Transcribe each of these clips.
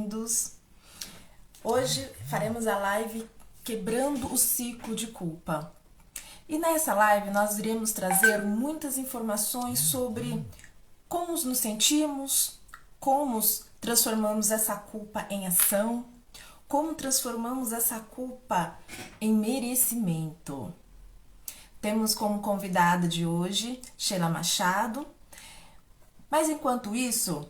bem-vindos. Hoje faremos a live Quebrando o Ciclo de Culpa. E nessa live nós iremos trazer muitas informações sobre como nos sentimos, como transformamos essa culpa em ação, como transformamos essa culpa em merecimento. Temos como convidada de hoje Sheila Machado. Mas enquanto isso,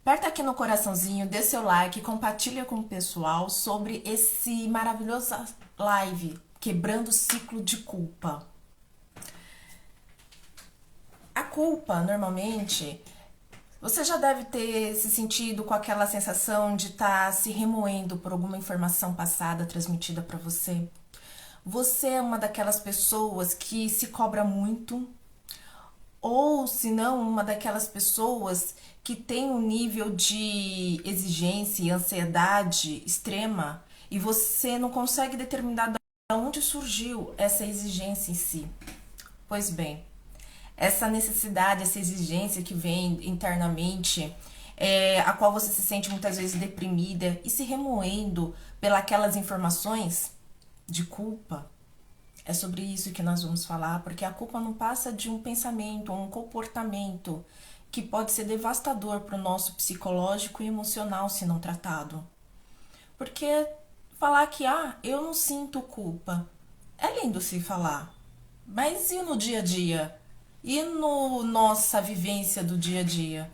aperta aqui no coraçãozinho, dê seu like, compartilha com o pessoal sobre esse maravilhoso live, Quebrando o Ciclo de Culpa. A culpa, normalmente, você já deve ter se sentido com aquela sensação de estar se remoendo por alguma informação passada transmitida para você. Você é uma daquelas pessoas que se cobra muito, ou se não, uma daquelas pessoas que tem um nível de exigência e ansiedade extrema e você não consegue determinar de onde surgiu essa exigência em si. Pois bem, essa necessidade, essa exigência que vem internamente, a qual você se sente muitas vezes deprimida e se remoendo pelas informações de culpa. É sobre isso que nós vamos falar, porque a culpa não passa de um pensamento, um comportamento que pode ser devastador para o nosso psicológico e emocional se não tratado. Porque falar que, eu não sinto culpa, é lindo se falar, mas e no dia a dia? E no nossa vivência do dia a dia?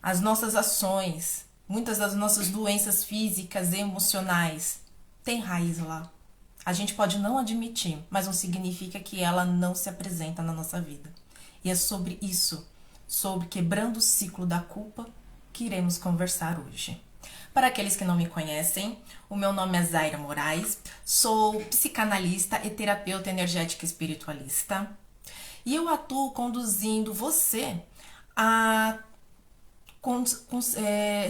As nossas ações, muitas das nossas doenças físicas e emocionais, têm raiz lá. A gente pode não admitir, mas não significa que ela não se apresenta na nossa vida. E é sobre isso, sobre quebrando o ciclo da culpa, que iremos conversar hoje. Para aqueles que não me conhecem, o meu nome é Zaira Moraes, sou psicanalista e terapeuta energética espiritualista. E eu atuo conduzindo você a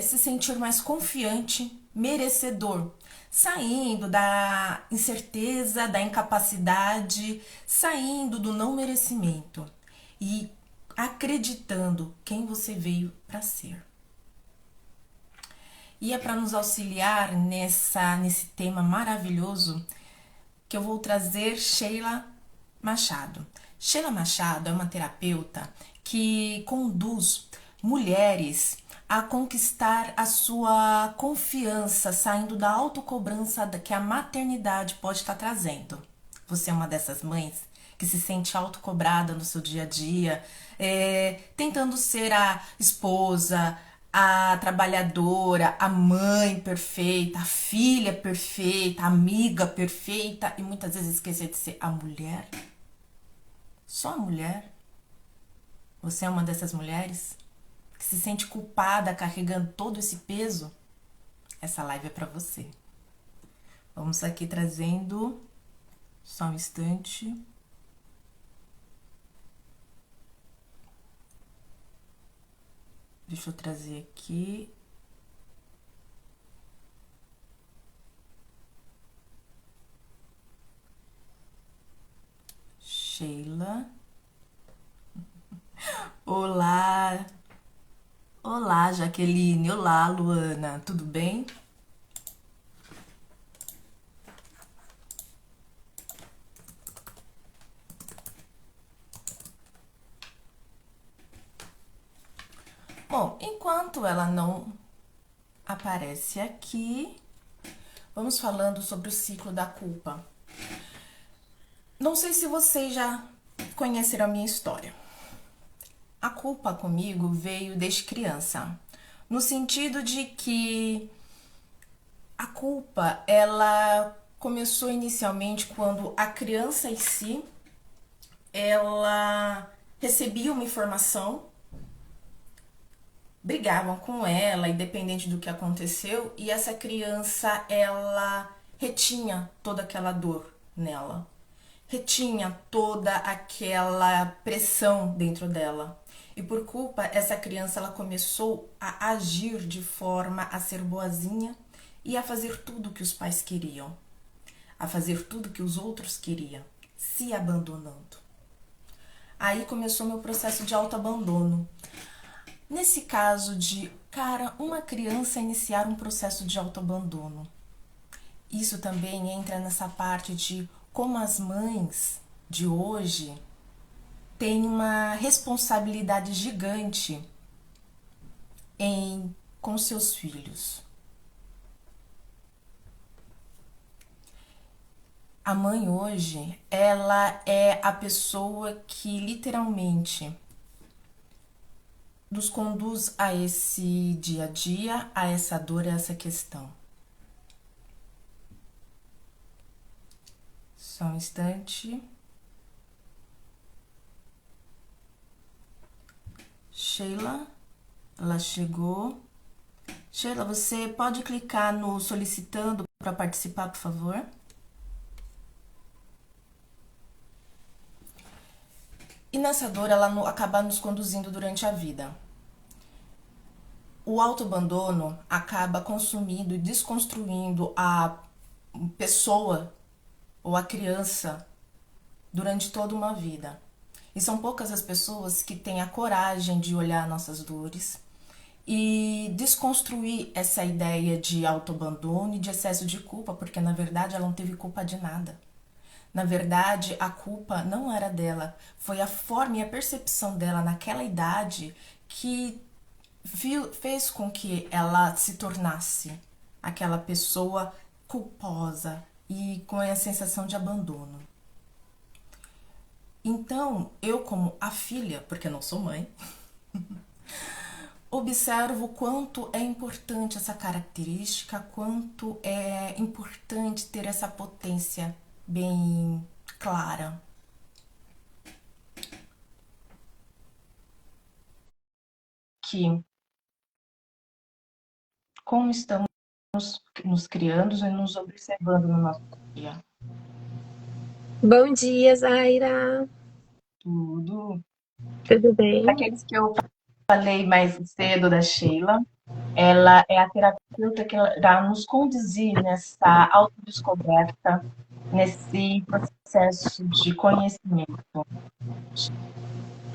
se sentir mais confiante, merecedor, saindo da incerteza, da incapacidade, saindo do não merecimento e acreditando quem você veio para ser. E é para nos auxiliar nesse tema maravilhoso que eu vou trazer Sheila Machado. Sheila Machado é uma terapeuta que conduz mulheres a conquistar a sua confiança, saindo da autocobrança que a maternidade pode estar trazendo. Você é uma dessas mães que se sente autocobrada no seu dia a dia, tentando ser a esposa, a trabalhadora, a mãe perfeita, a filha perfeita, a amiga perfeita e muitas vezes esquecer de ser a mulher? Só a mulher? Você é uma dessas mulheres que se sente culpada carregando todo esse peso? Essa live é para você. Vamos aqui trazendo, só um instante. Deixa eu trazer aqui. Sheila. Olá. Olá, Jaqueline. Olá, Luana. Tudo bem? Bom, enquanto ela não aparece aqui, vamos falando sobre o ciclo da culpa. Não sei se vocês já conheceram a minha história. A culpa comigo veio desde criança, no sentido de que a culpa, ela começou inicialmente quando a criança em si, ela recebia uma informação, brigavam com ela, independente do que aconteceu, e essa criança, ela retinha toda aquela dor nela, retinha toda aquela pressão dentro dela. E por culpa, essa criança, ela começou a agir de forma a ser boazinha e a fazer tudo que os pais queriam, a fazer tudo que os outros queriam, se abandonando. Aí começou meu processo de autoabandono. Nesse caso de, cara, uma criança iniciar um processo de autoabandono, isso também entra nessa parte de como as mães de hoje têm uma responsabilidade gigante com seus filhos. A mãe hoje, ela é a pessoa que literalmente nos conduz a esse dia a dia, a essa dor, a essa questão. Só um instante. Sheila, ela chegou. Sheila, você pode clicar no solicitando para participar, por favor? E nessa dor, ela acaba nos conduzindo durante a vida. O autoabandono acaba consumindo e desconstruindo a pessoa ou a criança durante toda uma vida. E são poucas as pessoas que têm a coragem de olhar nossas dores e desconstruir essa ideia de autoabandono e de excesso de culpa, porque na verdade ela não teve culpa de nada. Na verdade, a culpa não era dela, foi a forma e a percepção dela naquela idade que fez com que ela se tornasse aquela pessoa culposa e com a sensação de abandono. Então, eu como a filha, porque eu não sou mãe, observo o quanto é importante essa característica, quanto é importante ter essa potência bem clara. Que como estamos nos criando e nos observando no nosso dia. Bom dia, Zaira. Tudo. Tudo bem? Aqueles que eu falei mais cedo da Sheila, ela é a terapeuta que irá nos conduzir nessa autodescoberta, nesse processo de conhecimento.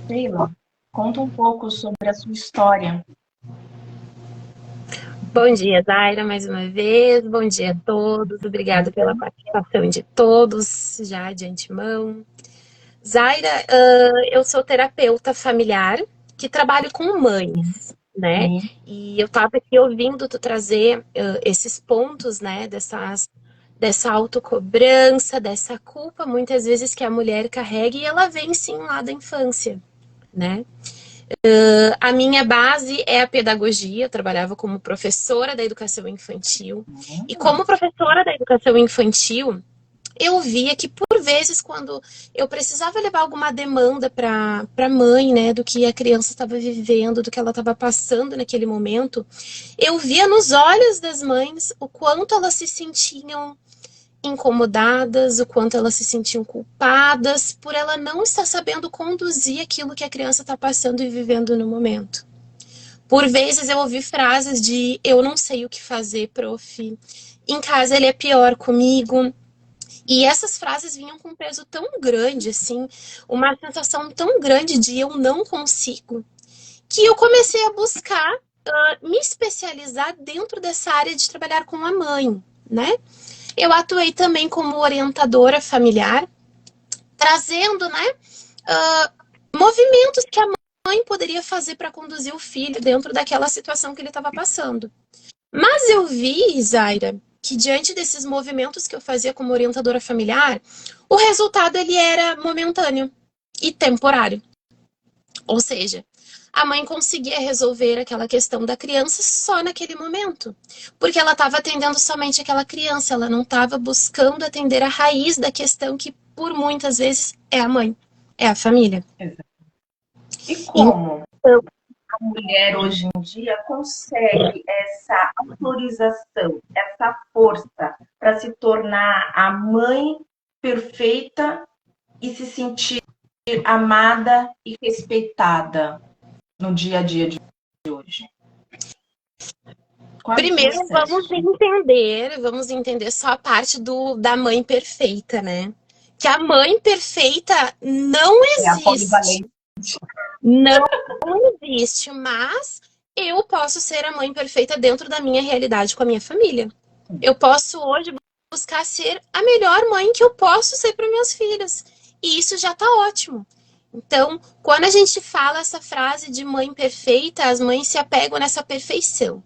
Sheila, conta um pouco sobre a sua história. Bom dia, Zaira, mais uma vez. Bom dia a todos. Obrigada pela participação de todos, já de antemão. Zaira, eu sou terapeuta familiar que trabalho com mães, né? Sim. E eu estava aqui ouvindo tu trazer esses pontos, né, dessa autocobrança, dessa culpa, muitas vezes que a mulher carrega e ela vem sim lá da infância, né? A minha base é a pedagogia, eu trabalhava como professora da educação infantil. E como professora da educação infantil, eu via que por vezes quando eu precisava levar alguma demanda para a mãe, né, do que a criança estava vivendo, do que ela estava passando naquele momento, eu via nos olhos das mães o quanto elas se sentiam incomodadas, o quanto elas se sentiam culpadas por ela não estar sabendo conduzir aquilo que a criança está passando e vivendo no momento. Por vezes eu ouvi frases de eu não sei o que fazer, prof. Em casa ele é pior comigo. E essas frases vinham com um peso tão grande, assim, uma sensação tão grande de eu não consigo, que eu comecei a buscar me especializar dentro dessa área de trabalhar com a mãe, né? Eu atuei também como orientadora familiar, trazendo, né, movimentos que a mãe poderia fazer para conduzir o filho dentro daquela situação que ele estava passando. Mas eu vi, Zaira, que diante desses movimentos que eu fazia como orientadora familiar, o resultado ele era momentâneo e temporário. Ou seja, a mãe conseguia resolver aquela questão da criança só naquele momento, porque ela estava atendendo somente aquela criança, ela não estava buscando atender a raiz da questão que por muitas vezes é a mãe, é a família. E Então, como a mulher hoje em dia consegue essa autorização, essa força para se tornar a mãe perfeita e se sentir amada e respeitada no dia a dia de hoje? Qual é o primeiro processo? vamos entender só a parte da mãe perfeita, né? Que a mãe perfeita não É a existe. polivalente. Não existe, mas eu posso ser a mãe perfeita dentro da minha realidade com a minha família. Eu posso hoje buscar ser a melhor mãe que eu posso ser para minhas filhas. E isso já está ótimo. Então, quando a gente fala essa frase de mãe perfeita, as mães se apegam nessa perfeição.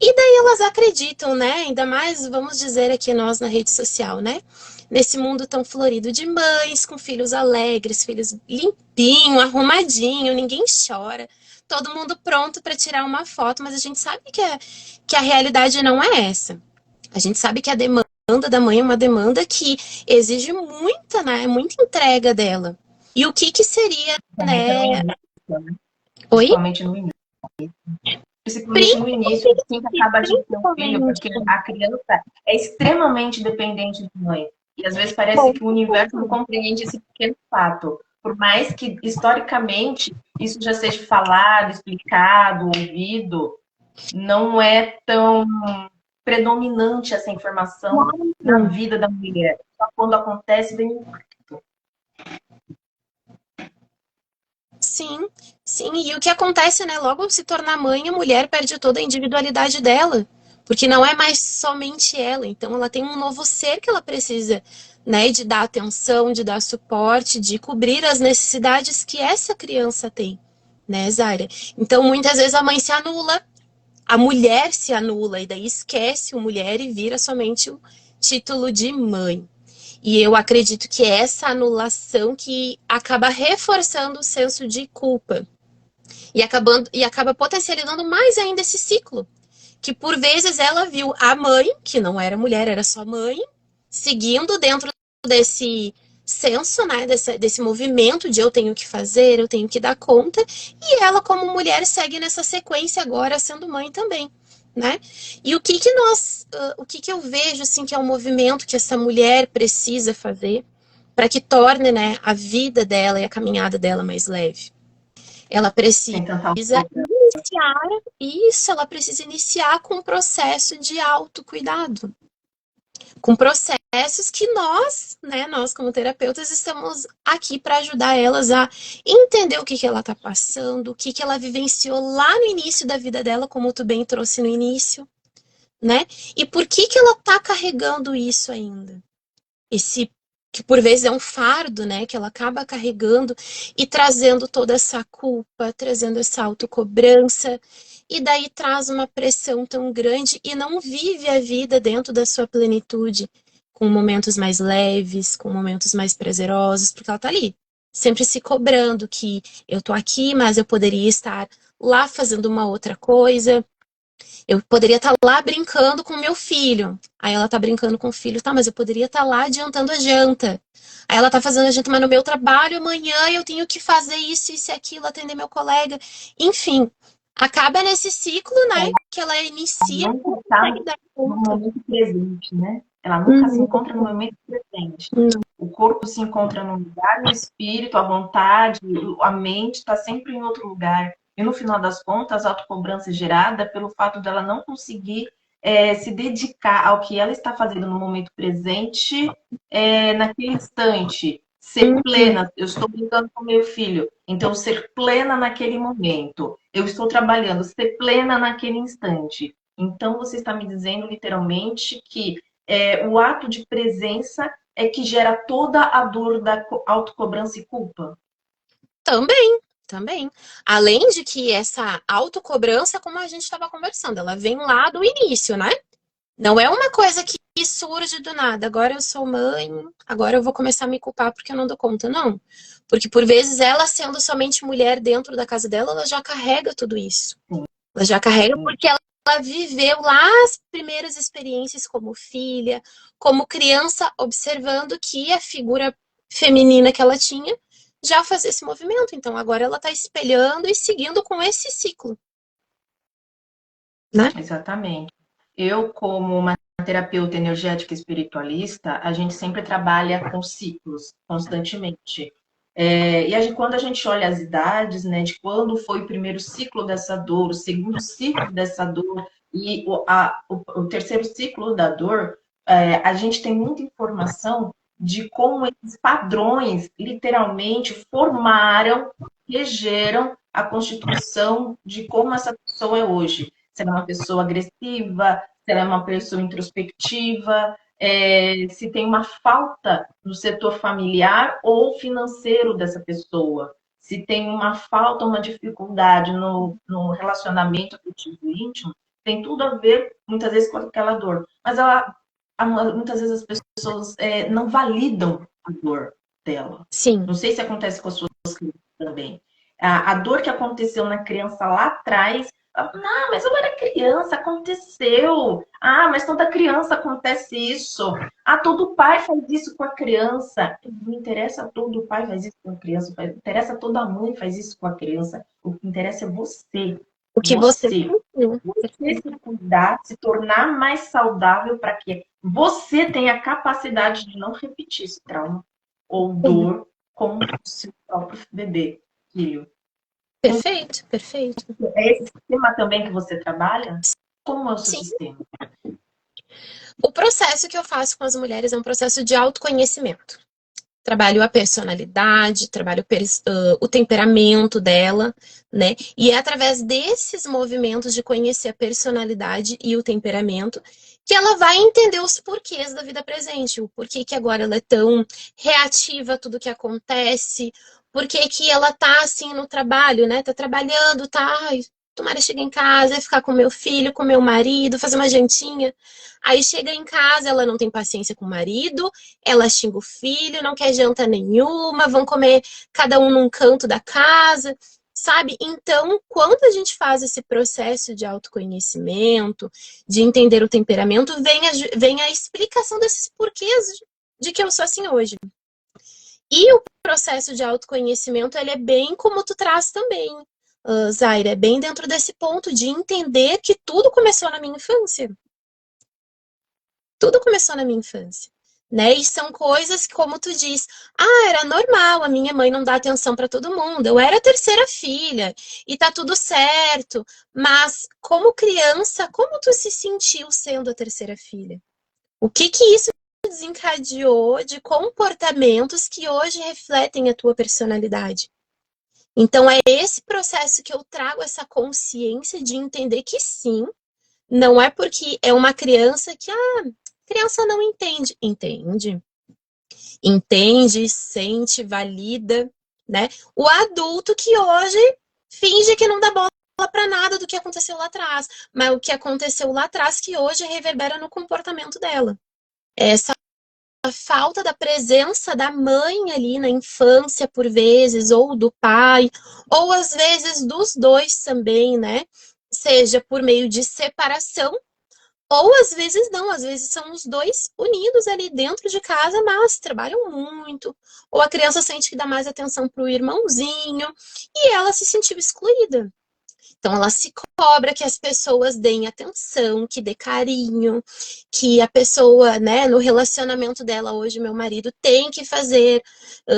E daí elas acreditam, né? Ainda mais, vamos dizer aqui nós na rede social, né? Nesse mundo tão florido de mães, com filhos alegres, filhos limpinho, arrumadinho, ninguém chora, todo mundo pronto para tirar uma foto, mas a gente sabe que a realidade não é essa. A gente sabe que a demanda da mãe é uma demanda que exige muita, né? Muita entrega dela. E o que que seria, Principalmente no né? início, né? Oi? Principalmente no início. Principalmente no início, assim que acaba de ter um filho, Principalmente. porque a criança é extremamente dependente da mãe. E às vezes parece Bom, que o universo não compreende esse pequeno fato. Por mais que, historicamente, isso já seja falado, explicado, ouvido, não é tão predominante essa informação na vida da mulher. Só quando acontece, vem o sim, sim. E o que acontece, né? Logo ao se tornar mãe, a mulher perde toda a individualidade dela. Porque não é mais somente ela. Então, ela tem um novo ser que ela precisa, né? De dar atenção, de dar suporte, de cobrir as necessidades que essa criança tem, né, Zaira? Então, muitas vezes a mãe se anula, a mulher se anula, e daí esquece o mulher e vira somente o título de mãe. E eu acredito que é essa anulação que acaba reforçando o senso de culpa e acaba potencializando mais ainda esse ciclo. Que por vezes ela viu a mãe, que não era mulher, era só mãe, seguindo dentro desse senso, né, desse movimento de eu tenho que fazer, eu tenho que dar conta, e ela como mulher segue nessa sequência agora sendo mãe também, né? E o que eu vejo assim que é um movimento que essa mulher precisa fazer para que torne, né, a vida dela e a caminhada dela mais leve? Ela precisa sem tanta iniciar isso, ela precisa iniciar com um processo de autocuidado, com processos que nós, né, nós como terapeutas, estamos aqui para ajudar elas a entender o que que ela está passando, o que que ela vivenciou lá no início da vida dela, como tu bem trouxe no início, né? E por que que ela está carregando isso ainda? Esse que por vezes é um fardo, né, que ela acaba carregando e trazendo toda essa culpa, trazendo essa autocobrança, e daí traz uma pressão tão grande e não vive a vida dentro da sua plenitude, com momentos mais leves, com momentos mais prazerosos, porque ela tá ali, sempre se cobrando que eu tô aqui, mas eu poderia estar lá fazendo uma outra coisa, eu poderia estar lá brincando com meu filho. Aí ela tá brincando com o filho, tá, mas eu poderia estar lá adiantando a janta. Aí ela tá fazendo a janta, mas no meu trabalho amanhã eu tenho que fazer isso e aquilo, atender meu colega. Enfim, acaba nesse ciclo, né, que ela inicia nunca com está consegue dar no conta. momento presente, né? Ela nunca se Uhum. encontra no momento presente. Não. O corpo se encontra num lugar, o espírito, a vontade, a mente está sempre em outro lugar. E no final das contas, a autocobrança é gerada pelo fato dela não conseguir se dedicar ao que ela está fazendo no momento presente, naquele instante. Ser Uhum. plena. Eu estou brincando com meu filho, então ser plena naquele momento. Eu estou trabalhando, ser plena naquele instante. Então, você está me dizendo literalmente que o ato de presença é que gera toda a dor da autocobrança e culpa? Também, também. Além de que essa autocobrança, como a gente estava conversando, ela vem lá do início, né? Não é uma coisa que surge do nada. Agora eu sou mãe, agora eu vou começar a me culpar porque eu não dou conta. Não. Porque por vezes ela sendo somente mulher dentro da casa dela, ela já carrega tudo isso. Ela já carrega porque ela viveu lá as primeiras experiências como filha, como criança, observando que a figura feminina que ela tinha já fazia esse movimento. Então agora ela está espelhando e seguindo com esse ciclo, né? Exatamente. Eu, como uma terapeuta energética espiritualista, a gente sempre trabalha com ciclos, constantemente. Quando a gente olha as idades, né, de quando foi o primeiro ciclo dessa dor, o segundo ciclo dessa dor e o terceiro ciclo da dor, a gente tem muita informação de como esses padrões literalmente formaram, regeram a constituição de como essa pessoa é hoje. Se ela é uma pessoa agressiva, se ela é uma pessoa introspectiva, se tem uma falta no setor familiar ou financeiro dessa pessoa, se tem uma falta, uma dificuldade no relacionamento afetivo íntimo, tem tudo a ver, muitas vezes, com aquela dor. Mas muitas vezes as pessoas não validam a dor dela. Sim. Não sei se acontece com as suas crianças também. A dor que aconteceu na criança lá atrás, não, mas eu era criança, aconteceu. Ah, mas toda criança acontece isso. Ah, todo pai faz isso com a criança. Não interessa todo pai faz isso com a criança. Não interessa toda mãe faz isso com a criança. O que interessa é você. O que você Você se cuidar, se tornar mais saudável para que você tenha a capacidade de não repetir esse trauma ou dor com o seu próprio bebê, filho. Perfeito, perfeito. É esse sistema também que você trabalha? Como é o seu sistema? O processo que eu faço com as mulheres é um processo de autoconhecimento. Trabalho a personalidade, trabalho o temperamento dela, né? E é através desses movimentos de conhecer a personalidade e o temperamento que ela vai entender os porquês da vida presente, o porquê que agora ela é tão reativa a tudo que acontece, porquê que ela tá assim no trabalho, né? Tá trabalhando, tá, ai, tomara chegar em casa, ficar com meu filho, com meu marido, fazer uma jantinha. Aí chega em casa, ela não tem paciência com o marido, ela xinga o filho, não quer janta nenhuma, vão comer cada um num canto da casa, sabe? Então, quando a gente faz esse processo de autoconhecimento, de entender o temperamento, vem a explicação desses porquês de que eu sou assim hoje. E o processo de autoconhecimento, ele é bem como tu traz também, Zaira, é bem dentro desse ponto de entender que tudo começou na minha infância. Tudo começou na minha infância, né? E são coisas que, como tu diz, era normal, a minha mãe não dá atenção para todo mundo. Eu era a terceira filha e tá tudo certo. Mas como criança, como tu se sentiu sendo a terceira filha? O que isso desencadeou de comportamentos que hoje refletem a tua personalidade? Então é esse processo que eu trago essa consciência de entender que sim, não é porque é uma criança que criança não entende. Entende. Entende, sente, valida, né? O adulto que hoje finge que não dá bola para nada do que aconteceu lá atrás. Mas o que aconteceu lá atrás que hoje reverbera no comportamento dela. Essa falta da presença da mãe ali na infância, por vezes, ou do pai, ou às vezes dos dois também, né? Seja por meio de separação, ou às vezes não, às vezes são os dois unidos ali dentro de casa, mas trabalham muito. Ou a criança sente que dá mais atenção para o irmãozinho e ela se sentiu excluída. Então ela se cobra que as pessoas deem atenção, que dê carinho, que a pessoa, né, no relacionamento dela hoje, meu marido tem que fazer,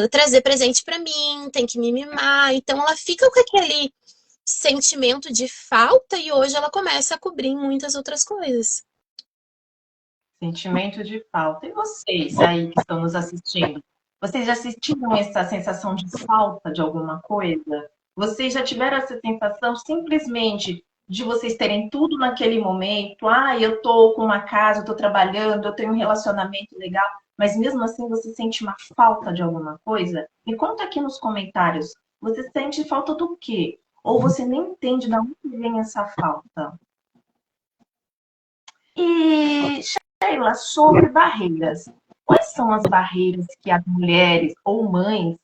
trazer presente para mim, tem que me mimar. Então ela fica com aquele sentimento de falta e hoje ela começa a cobrir muitas outras coisas. Sentimento de falta. E vocês aí que estão nos assistindo? Vocês já sentiram essa sensação de falta de alguma coisa? Vocês já tiveram essa sensação simplesmente de vocês terem tudo naquele momento? Eu tô com uma casa, eu tô trabalhando, eu tenho um relacionamento legal, mas mesmo assim você sente uma falta de alguma coisa? Me conta aqui nos comentários. Você sente falta do quê? Ou você nem entende de onde vem essa falta? E, Sheila, sobre barreiras. Quais são as barreiras que as mulheres ou mães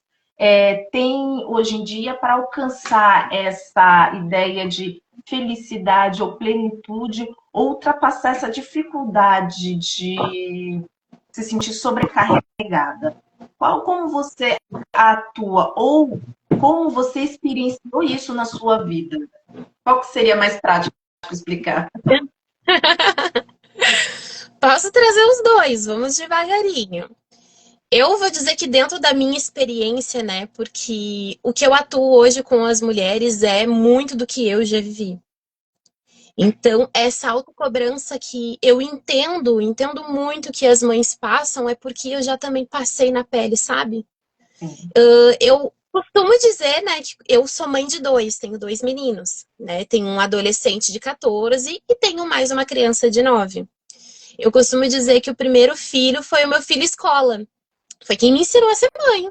têm hoje em dia para alcançar essa ideia de felicidade ou plenitude, ou ultrapassar essa dificuldade de se sentir sobrecarregada? Como você atua ou como você experienciou isso na sua vida? Qual que seria mais prático explicar? Posso trazer os dois, vamos devagarinho. Eu vou dizer que dentro da minha experiência, né, porque o que eu atuo hoje com as mulheres é muito do que eu já vivi. Então, essa autocobrança que eu entendo muito que as mães passam, é porque eu já também passei na pele, sabe? Sim. Eu costumo dizer, né, que eu sou mãe de dois, tenho dois meninos, né? Tenho um adolescente de 14 e tenho mais uma criança de 9. Eu costumo dizer que o primeiro filho foi o meu filho escola. Foi quem me ensinou a ser mãe.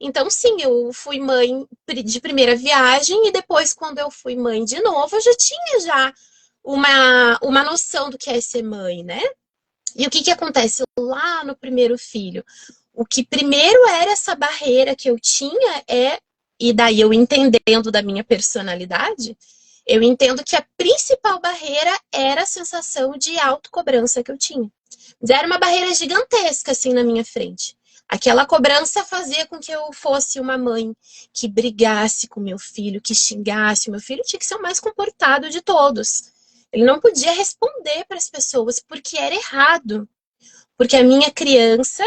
Então, sim, eu fui mãe de primeira viagem e depois, quando eu fui mãe de novo, eu já tinha já uma noção do que é ser mãe, né? E o que que acontece lá no primeiro filho? O que primeiro era essa barreira que eu tinha e daí eu entendendo da minha personalidade, eu entendo que a principal barreira era a sensação de autocobrança que eu tinha. Mas era uma barreira gigantesca, assim, na minha frente. Aquela cobrança fazia com que eu fosse uma mãe que brigasse com meu filho, que xingasse. O meu filho tinha que ser o mais comportado de todos. Ele não podia responder para as pessoas porque era errado. Porque a minha criança,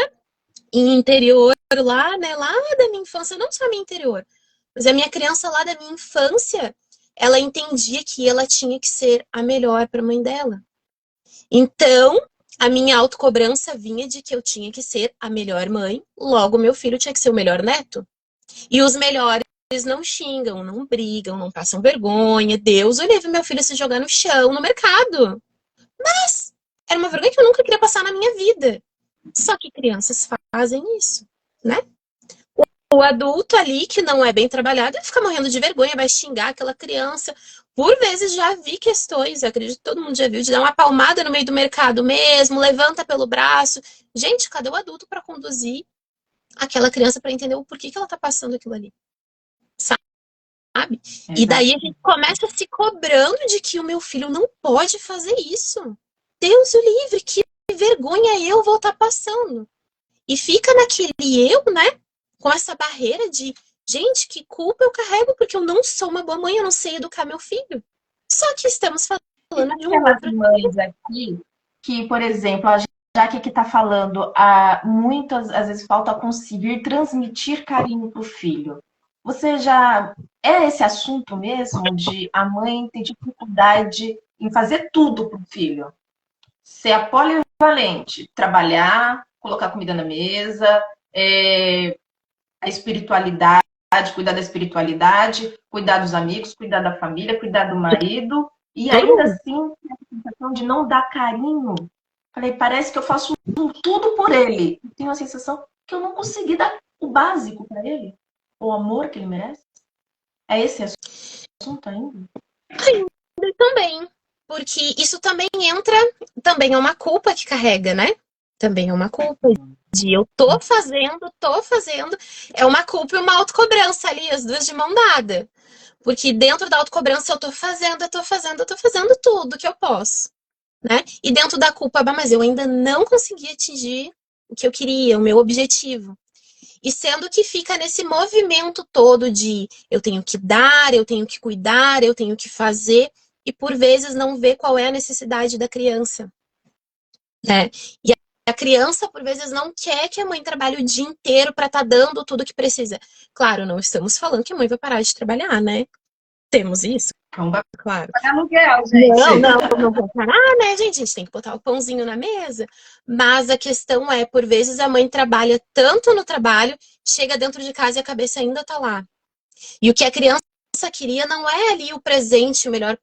em interior, lá, né, lá da minha infância, não só a minha interior, mas a minha criança lá da minha infância, ela entendia que ela tinha que ser a melhor para a mãe dela. Então, a minha autocobrança vinha de que eu tinha que ser a melhor mãe, logo meu filho tinha que ser o melhor neto. E os melhores não xingam, não brigam, não passam vergonha. Deus o livre meu filho se jogar no chão, no mercado. Mas era uma vergonha que eu nunca queria passar na minha vida. Só que crianças fazem isso, né? O adulto ali, que não é bem trabalhado, ele fica morrendo de vergonha, vai xingar aquela criança. Por vezes já vi questões, acredito que todo mundo já viu, de dar uma palmada no meio do mercado mesmo, levanta pelo braço. Gente, cadê o adulto para conduzir aquela criança para entender o porquê que ela tá passando aquilo ali? Sabe? E daí a Exato. gente começa se cobrando de que o meu filho não pode fazer isso. Deus o livre, que vergonha eu vou estar passando. E fica naquele eu, né? Com essa barreira de, gente, que culpa eu carrego porque eu não sou uma boa mãe, eu não sei educar meu filho. Só que estamos E falando tem de um aquelas outro. mães aqui que, por exemplo, a Jaque que está falando, muitas às vezes falta conseguir transmitir carinho para o filho. Você já é esse assunto mesmo de a mãe ter dificuldade em fazer tudo para o filho? Ser a polivalente, trabalhar, colocar comida na mesa, a espiritualidade, cuidar da espiritualidade, cuidar dos amigos, cuidar da família, cuidar do marido, e Todo ainda mundo. assim, a sensação de não dar carinho. Falei, parece que eu faço tudo por ele. Eu tenho a sensação que eu não consegui dar o básico para ele, o amor que ele merece. É esse assunto ainda? Ainda também. Porque isso também entra, também é uma culpa que carrega, né? Também é uma culpa de eu tô fazendo, é uma culpa e uma autocobrança ali, as duas de mão dada. Porque dentro da autocobrança eu tô fazendo tudo que eu posso, né? E dentro da culpa, mas eu ainda não consegui atingir o que eu queria, o meu objetivo. E sendo que fica nesse movimento todo de eu tenho que dar, eu tenho que cuidar, eu tenho que fazer, e por vezes não vê qual é a necessidade da criança, né? E a criança, por vezes, não quer que a mãe trabalhe o dia inteiro para estar dando tudo que precisa. Claro, não estamos falando que a mãe vai parar de trabalhar, né? Temos isso, Não vai claro. pagar aluguel, Não, gente. não vou parar, né, gente? A gente tem que botar o pãozinho na mesa. Mas a questão é, por vezes a mãe trabalha tanto no trabalho, chega dentro de casa e a cabeça ainda tá lá. E o que a criança queria não é ali o melhor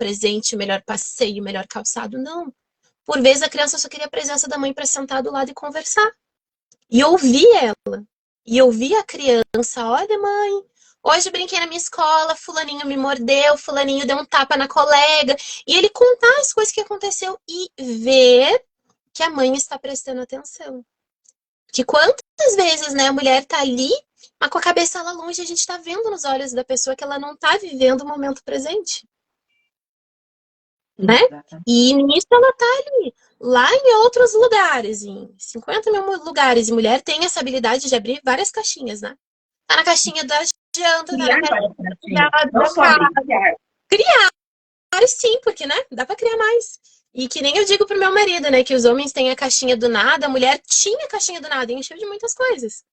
passeio, o melhor calçado, não. Por vezes a criança só queria a presença da mãe para sentar do lado e conversar. E ouvir ela. E ouvir a criança, olha, mãe, hoje brinquei na minha escola, fulaninho me mordeu, fulaninho deu um tapa na colega. E ele contar as coisas que aconteceu e ver que a mãe está prestando atenção. Que quantas vezes, né, a mulher tá ali, mas com a cabeça lá longe, a gente tá vendo nos olhos da pessoa que ela não tá vivendo o momento presente, né? Exatamente. E nisso ela tá ali, lá em outros lugares, em 50 mil lugares. E mulher tem essa habilidade de abrir várias caixinhas, né? Tá na caixinha da janta, tá na Criar caixinha várias pratinhas. Não da só abrir, casa. criar. Claro, sim, porque, né? Dá pra criar mais. E que nem eu digo pro meu marido, né? Que os homens têm a caixinha do nada, a mulher tinha a caixinha do nada e encheu de muitas coisas.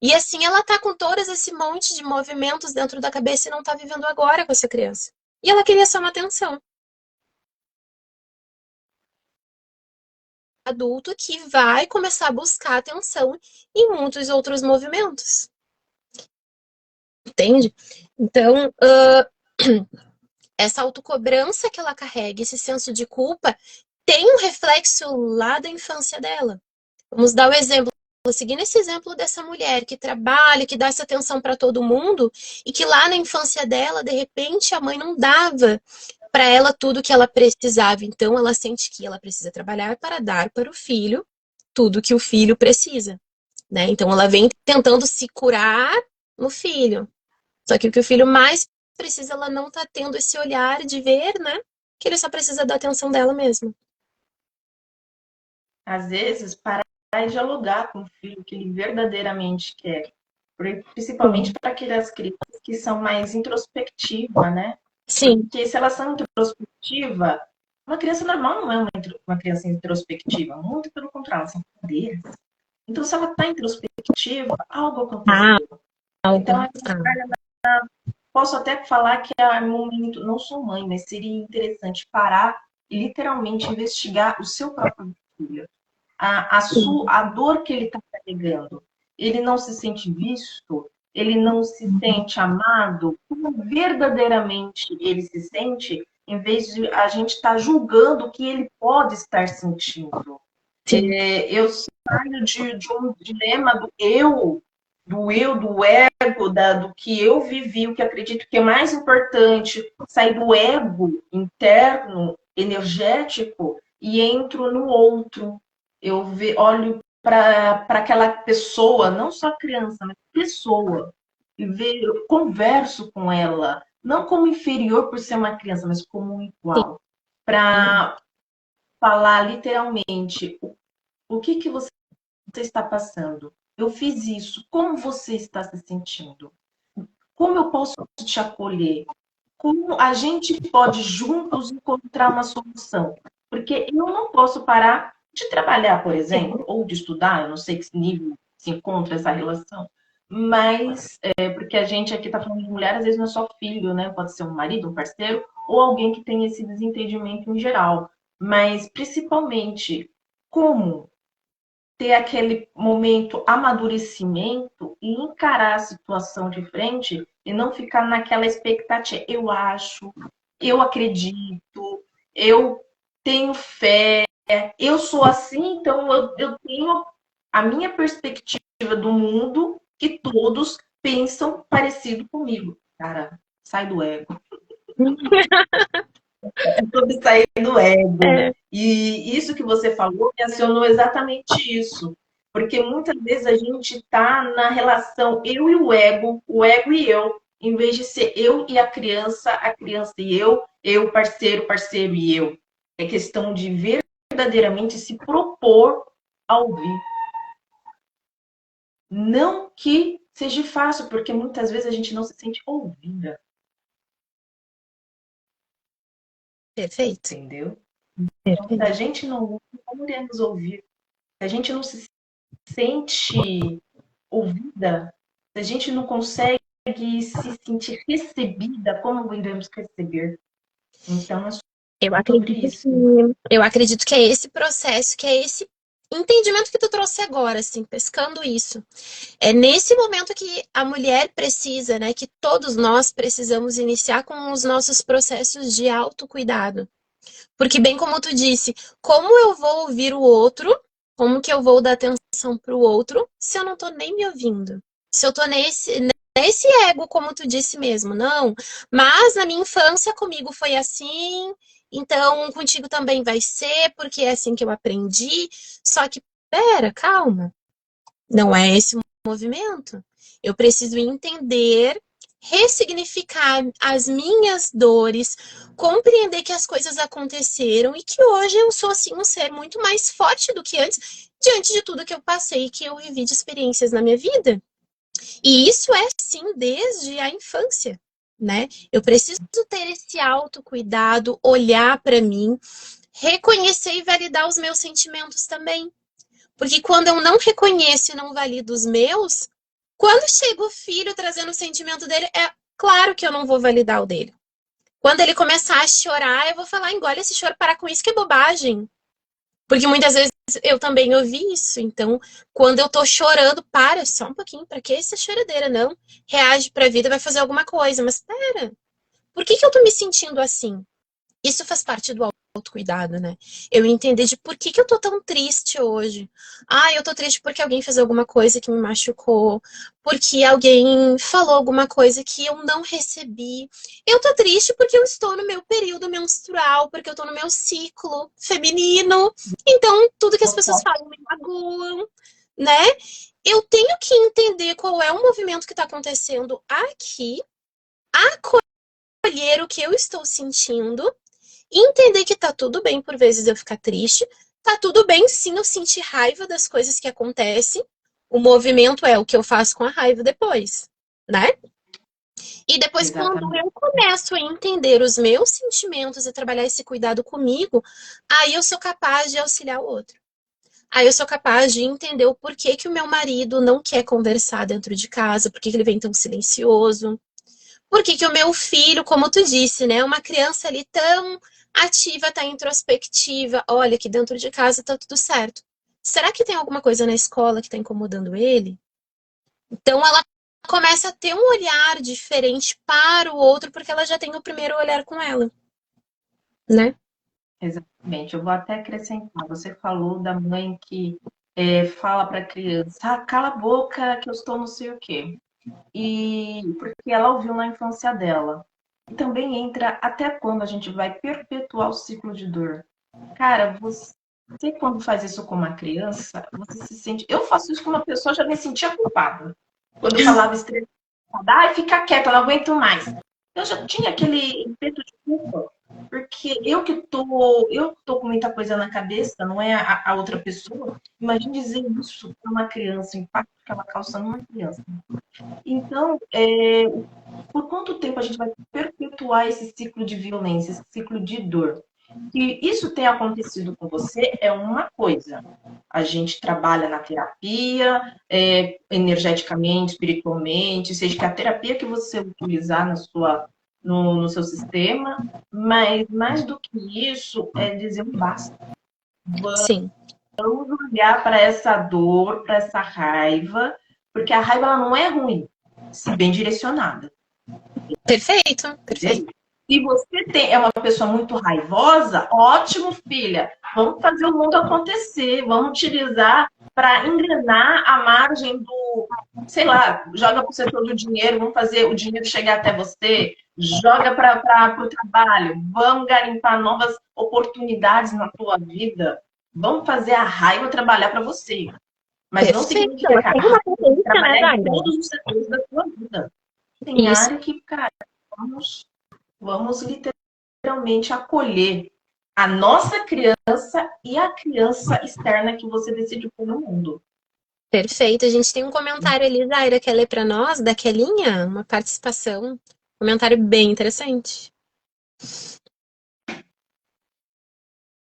E assim ela tá com todos esse monte de movimentos dentro da cabeça e não tá vivendo agora com essa criança. E ela queria só uma atenção. adulto que vai começar a buscar atenção em muitos outros movimentos. Entende? Então, essa autocobrança que ela carrega, esse senso de culpa, tem um reflexo lá da infância dela. Vamos dar o exemplo. Vou seguir nesse exemplo dessa mulher que trabalha, que dá essa atenção para todo mundo e que lá na infância dela, de repente, a mãe não dava para ela tudo que ela precisava. Então, ela sente que ela precisa trabalhar para dar para o filho tudo que o filho precisa, né? Então, ela vem tentando se curar no filho. Só que o que o filho mais precisa, ela não tá tendo esse olhar de ver, né? Que ele só precisa da atenção dela mesma. Às vezes, parar e dialogar com o filho que ele verdadeiramente quer. Principalmente para aquelas crianças que são mais introspectivas, né? Sim. Porque se elas são introspectivas, uma criança normal não é uma criança introspectiva. Muito pelo contrário, elas são cadeiras. Então, se ela está introspectiva, algo aconteceu. Então, posso até falar que é um momento, não sou mãe, mas seria interessante parar e literalmente investigar o seu próprio filho. A dor que ele está carregando. Ele não se sente visto, ele não se sente amado, como verdadeiramente ele se sente, em vez de a gente estar julgando o que ele pode estar sentindo. Eu saio de um dilema do ego, do que eu vivi, o que acredito que é mais importante, sair do ego interno, energético, e entro no outro. Eu olho para aquela pessoa, não só criança, mas pessoa, e eu converso com ela, não como inferior por ser uma criança, mas como igual, para falar literalmente o que você está passando. Eu fiz isso. Como você está se sentindo? Como eu posso te acolher? Como a gente pode juntos encontrar uma solução? Porque eu não posso parar de trabalhar, por exemplo, ou de estudar, eu não sei que nível se encontra essa relação, mas porque a gente aqui está falando de mulher, às vezes não é só filho, né? Pode ser um marido, um parceiro, ou alguém que tem esse desentendimento em geral. Mas, principalmente, como ter aquele momento amadurecimento e encarar a situação de frente e não ficar naquela expectativa. Eu acho, eu acredito, eu tenho fé, eu sou assim, então eu tenho a minha perspectiva do mundo que todos pensam parecido comigo. Cara, sai do ego. Sobre sair do ego. E isso que você falou me acionou exatamente isso. Porque muitas vezes a gente está na relação eu e o ego e eu, em vez de ser eu e a criança e eu, parceiro, parceiro e eu. É questão de verdadeiramente se propor a ouvir. Não que seja fácil, porque muitas vezes a gente não se sente ouvida. Perfeito. Entendeu? Então, se a gente não ouve, como iremos ouvir? Se a gente não se sente ouvida, se a gente não consegue se sentir recebida, como iremos receber? Então, é sobre isso. Eu acredito que é esse processo, que é esse entendimento que tu trouxe agora, assim, pescando isso. É nesse momento que a mulher precisa, né, que todos nós precisamos iniciar com os nossos processos de autocuidado. Porque, bem como tu disse, como eu vou ouvir o outro, como que eu vou dar atenção para o outro, se eu não tô nem me ouvindo? Se eu tô nesse ego, como tu disse mesmo, não. Mas na minha infância comigo foi assim, então contigo também vai ser, porque é assim que eu aprendi. Só que, pera, calma. Não é esse o movimento. Eu preciso entender, ressignificar as minhas dores, compreender que as coisas aconteceram e que hoje eu sou, assim, um ser muito mais forte do que antes, diante de tudo que eu passei, que eu vivi de experiências na minha vida. E isso é, sim, desde a infância, né? Eu preciso ter esse autocuidado, olhar para mim, reconhecer e validar os meus sentimentos também. Porque quando eu não reconheço e não valido os meus, quando chega o filho trazendo o sentimento dele, é claro que eu não vou validar o dele. Quando ele começar a chorar, eu vou falar, engole esse choro, parar com isso, que é bobagem. Porque muitas vezes eu também ouvi isso. Então, quando eu tô chorando, para só um pouquinho, pra que essa choradeira? Não, reage pra vida, vai fazer alguma coisa. Mas pera, por que eu tô me sentindo assim? Isso faz parte do autocuidado, né? Eu entender de por que eu tô tão triste hoje. Ah, eu tô triste porque alguém fez alguma coisa que me machucou, porque alguém falou alguma coisa que eu não recebi. Eu tô triste porque eu estou no meu período menstrual, porque eu tô no meu ciclo feminino. Então, tudo que as pessoas falam me magoam, né? Eu tenho que entender qual é o movimento que tá acontecendo aqui, acolher o que eu estou sentindo, entender que tá tudo bem por vezes eu ficar triste, tá tudo bem sim eu sentir raiva das coisas que acontecem. O movimento é o que eu faço com a raiva depois, né? E depois, quando Exatamente. eu começo a entender os meus sentimentos e trabalhar esse cuidado comigo, aí eu sou capaz de auxiliar o outro. Aí eu sou capaz de entender o porquê que o meu marido não quer conversar dentro de casa, por que ele vem tão silencioso, por que o meu filho, como tu disse, né, uma criança ali tão ativa, tá introspectiva, olha que dentro de casa tá tudo certo. Será que tem alguma coisa na escola que tá incomodando ele? Então ela começa a ter um olhar diferente para o outro, porque ela já tem o primeiro olhar com ela, né? Exatamente. Eu vou até acrescentar. Você falou da mãe que fala para a criança, ah, cala a boca que eu estou não sei o quê. E porque ela ouviu na infância dela. E também entra até quando a gente vai perpetuar o ciclo de dor. Cara, você quando faz isso com uma criança, você se sente. Eu faço isso com uma pessoa, já me sentia culpada. Quando eu falava estressada, ai, fica quieta, eu não aguento mais. Eu já tinha aquele peso de culpa, porque eu tô com muita coisa na cabeça, não é a outra pessoa. Imagine dizer isso para uma criança, o impacto que ela causa numa criança. Então, por quanto tempo a gente vai perpetuar esse ciclo de violência, esse ciclo de dor? Que isso tenha acontecido com você é uma coisa. A gente trabalha na terapia, energeticamente, espiritualmente, seja que a terapia que você utilizar no seu sistema, mas mais do que isso, é dizer um basta. Sim. Vamos olhar para essa dor, para essa raiva, porque a raiva ela não é ruim, se bem direcionada. Perfeito, perfeito. Se você é uma pessoa muito raivosa, ótimo, filha. Vamos fazer o mundo acontecer. Vamos utilizar para engrenar a margem do, sei lá, joga para o setor do dinheiro, vamos fazer o dinheiro chegar até você, joga para o trabalho, vamos garimpar novas oportunidades na tua vida. Vamos fazer a raiva trabalhar para você. Mas não Perfeito. significa que a Tem raiva uma tem que potência, né, trabalhar em Zaira? todos os setores da sua vida. Tem Isso. área que, cara, vamos literalmente acolher a nossa criança e a criança externa que você decidiu pôr no mundo. Perfeito. A gente tem um comentário ali, Zaira, quer ler para nós, da Kelinha? Uma participação. Um comentário bem interessante.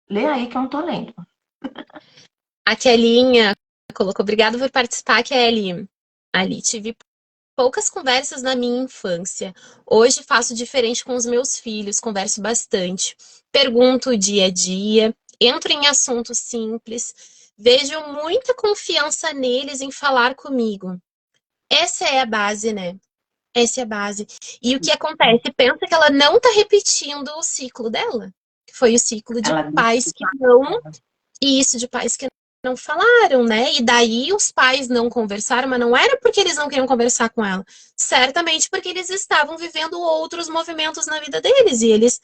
Lê aí que eu não tô lendo. A Kelinha colocou, obrigado por participar, Kelly. Ali, tive poucas conversas na minha infância. Hoje faço diferente com os meus filhos, converso bastante. Pergunto o dia a dia, entro em assuntos simples, vejo muita confiança neles em falar comigo. Essa é a base, né? Essa é a base. E o que acontece? Pensa que ela não tá repetindo o ciclo dela. Que foi o ciclo de Ela pais que não. E isso, de pais que não falaram, né? E daí os pais não conversaram, mas não era porque eles não queriam conversar com ela. Certamente porque eles estavam vivendo outros movimentos na vida deles. E eles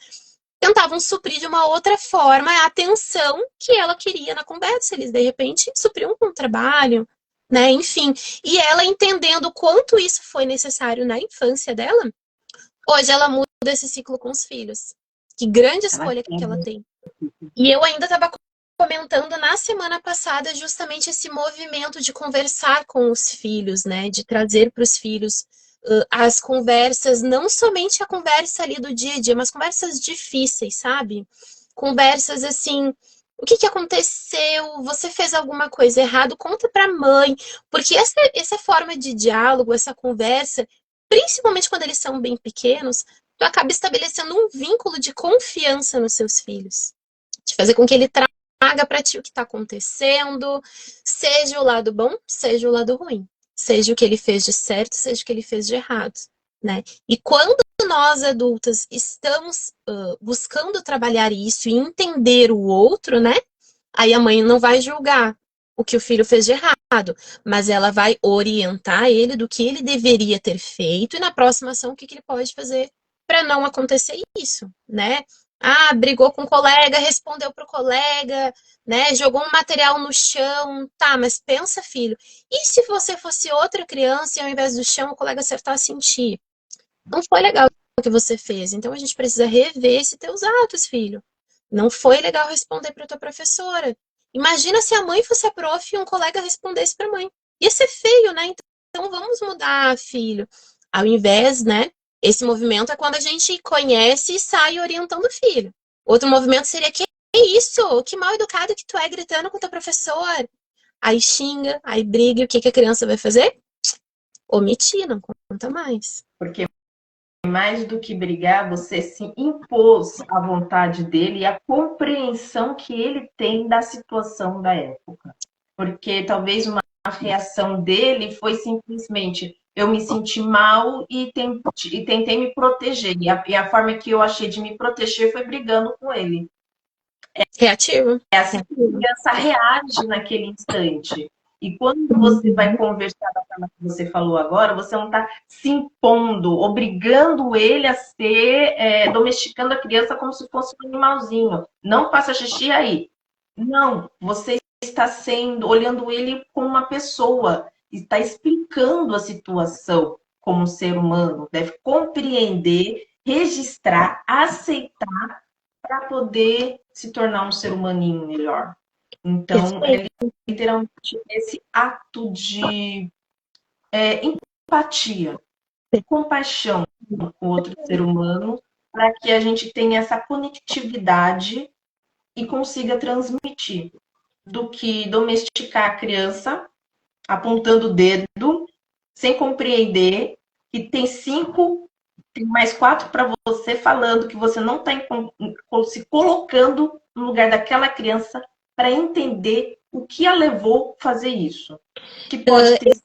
tentavam suprir de uma outra forma a atenção que ela queria na conversa. Eles, de repente, supriam com o trabalho, né? Enfim. E ela entendendo o quanto isso foi necessário na infância dela, hoje ela muda esse ciclo com os filhos. Que grande escolha que ela tem. E eu ainda estava comentando na semana passada justamente esse movimento de conversar com os filhos, né? De trazer para os filhos as conversas, não somente a conversa ali do dia a dia, mas conversas difíceis, sabe? Conversas assim, o que aconteceu? Você fez alguma coisa errada? Conta para a mãe, porque essa forma de diálogo, essa conversa, principalmente quando eles são bem pequenos, tu acaba estabelecendo um vínculo de confiança nos seus filhos, de fazer com que ele traga para ti o que está acontecendo, seja o lado bom, seja o lado ruim. Seja o que ele fez de certo, seja o que ele fez de errado, né? E quando nós adultas estamos buscando trabalhar isso e entender o outro, né? Aí a mãe não vai julgar o que o filho fez de errado, mas ela vai orientar ele do que ele deveria ter feito e na próxima ação o que ele pode fazer para não acontecer isso, né? Ah, brigou com o colega, respondeu pro colega, né? Jogou um material no chão, tá, mas pensa, filho, e se você fosse outra criança e ao invés do chão o colega acertasse em ti? Não foi legal o que você fez, então a gente precisa rever esses teus atos, filho. Não foi legal responder para tua professora. Imagina se a mãe fosse a prof e um colega respondesse para a mãe. Ia ser feio, né? Então vamos mudar, filho. Ao invés, né? Esse movimento é quando a gente conhece e sai orientando o filho. Outro movimento seria que isso? Que mal educado que tu é gritando com teu professor. Aí xinga, aí briga. E o que a criança vai fazer? Omitir, não conta mais. Porque mais do que brigar, você se impôs à vontade dele e a compreensão que ele tem da situação da época. Porque talvez uma reação dele foi simplesmente eu me senti mal e tentei me proteger. E a forma que eu achei de me proteger foi brigando com ele. Reativo. É assim que a criança reage naquele instante. E quando você vai conversar da forma que você falou agora, você não está se impondo, obrigando ele a ser, domesticando a criança como se fosse um animalzinho. Não faça xixi aí. Não, você está olhando ele como uma pessoa, está explicando a situação como um ser humano, deve compreender, registrar, aceitar para poder se tornar um ser humaninho melhor. Então, é literalmente esse ato de empatia, compaixão com o outro ser humano, para que a gente tenha essa conectividade e consiga transmitir, do que domesticar a criança, apontando o dedo, sem compreender que tem 5, tem mais 4 para você, falando que você não está se colocando no lugar daquela criança para entender o que a levou a fazer isso. Que pode ter...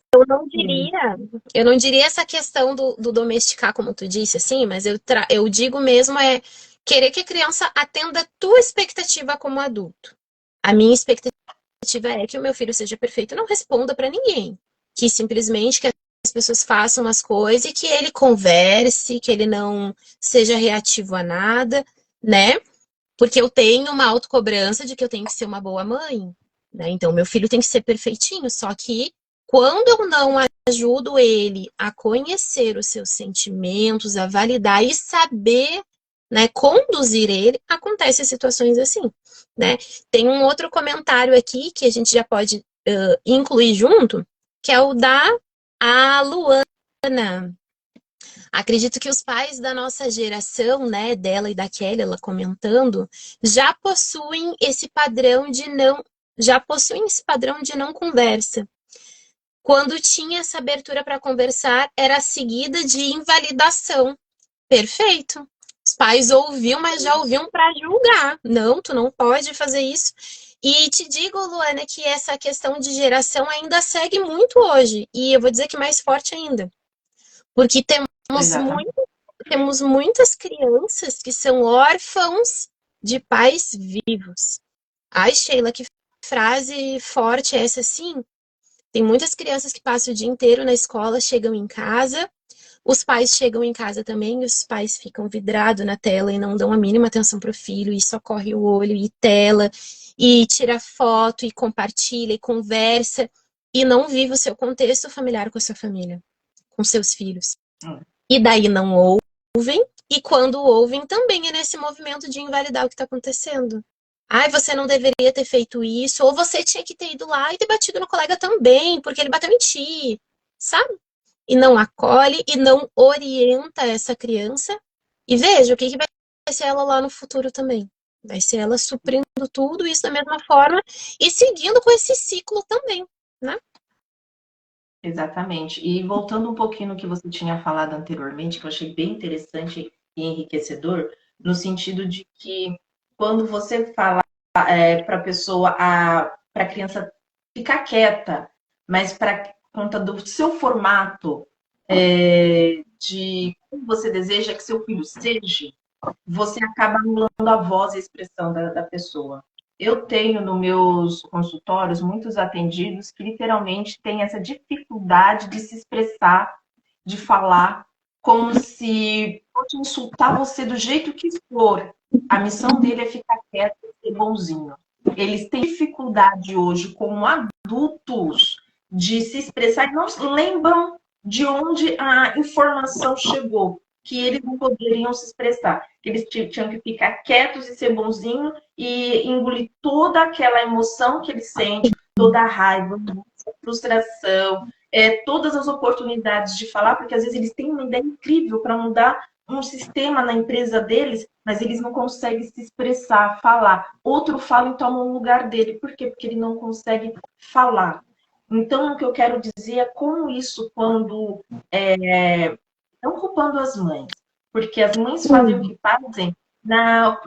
Eu não diria essa questão do domesticar, como tu disse, assim, mas eu digo mesmo querer que a criança atenda a tua expectativa como adulto. A minha expectativa é que o meu filho seja perfeito e não responda para ninguém. Que simplesmente que as pessoas façam as coisas e que ele converse, que ele não seja reativo a nada, né? Porque eu tenho uma autocobrança de que eu tenho que ser uma boa mãe, né? Então, meu filho tem que ser perfeitinho, só que quando eu não ajudo ele a conhecer os seus sentimentos, a validar e saber, né, conduzir ele, acontecem situações assim, né? Tem um outro comentário aqui que a gente já pode incluir junto, que é o da Luana. Acredito que os pais da nossa geração, né, dela e da Kelly, ela comentando, já possuem esse padrão de não conversa. Quando tinha essa abertura para conversar, era seguida de invalidação. Perfeito. Os pais ouviam, mas já ouviam para julgar. Não, tu não pode fazer isso. E te digo, Luana, que essa questão de geração ainda segue muito hoje. E eu vou dizer que mais forte ainda. Porque temos muitas crianças que são órfãos de pais vivos. Ai, Sheila, que frase forte é essa, sim? Tem muitas crianças que passam o dia inteiro na escola, chegam em casa, os pais chegam em casa também, e os pais ficam vidrados na tela e não dão a mínima atenção para o filho, e só corre o olho, e tela, e tira foto, e compartilha, e conversa, e não vive o seu contexto familiar com a sua família, com seus filhos. E daí não ouvem, e quando ouvem também é nesse movimento de invalidar o que está acontecendo. Ai, você não deveria ter feito isso, ou você tinha que ter ido lá e ter batido no colega também, porque ele bateu em ti, sabe? E não acolhe e não orienta essa criança. E veja, o que vai ser ela lá no futuro também? Vai ser ela suprindo tudo isso da mesma forma e seguindo com esse ciclo também, né? Exatamente. E voltando um pouquinho no que você tinha falado anteriormente, que eu achei bem interessante e enriquecedor, no sentido de que quando você fala para a pessoa, para a criança ficar quieta, mas para conta do seu formato, de como você deseja que seu filho seja, você acaba anulando a voz e a expressão da pessoa. Eu tenho nos meus consultórios muitos atendidos que literalmente têm essa dificuldade de se expressar, de falar, como se pode insultar você do jeito que for. A missão dele é ficar quieto e ser bonzinho. Eles têm dificuldade hoje, como adultos, de se expressar e não lembram de onde a informação chegou, que eles não poderiam se expressar, que eles tinham que ficar quietos e ser bonzinho e engolir toda aquela emoção que eles sentem, toda a raiva, a frustração, todas as oportunidades de falar, porque às vezes eles têm uma ideia incrível para mudar um sistema na empresa deles, mas eles não conseguem se expressar, falar. Outro fala e toma o lugar dele. Por quê? Porque ele não consegue falar. Então, o que eu quero dizer é como isso, quando não culpando as mães, porque as mães fazem o que fazem na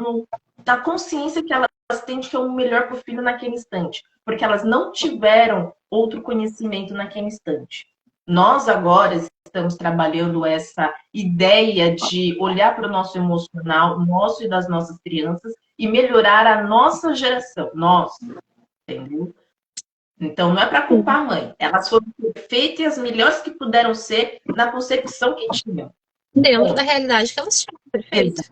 consciência que elas têm de que é o melhor para o filho naquele instante, porque elas não tiveram outro conhecimento naquele instante. Nós agora estamos trabalhando essa ideia de olhar para o nosso emocional, nosso e das nossas crianças, e melhorar a nossa geração, nós, entendeu? Então, não é para culpar a mãe. Elas foram perfeitas e as melhores que puderam ser na concepção que tinham. Dentro da realidade que elas tinham, perfeito.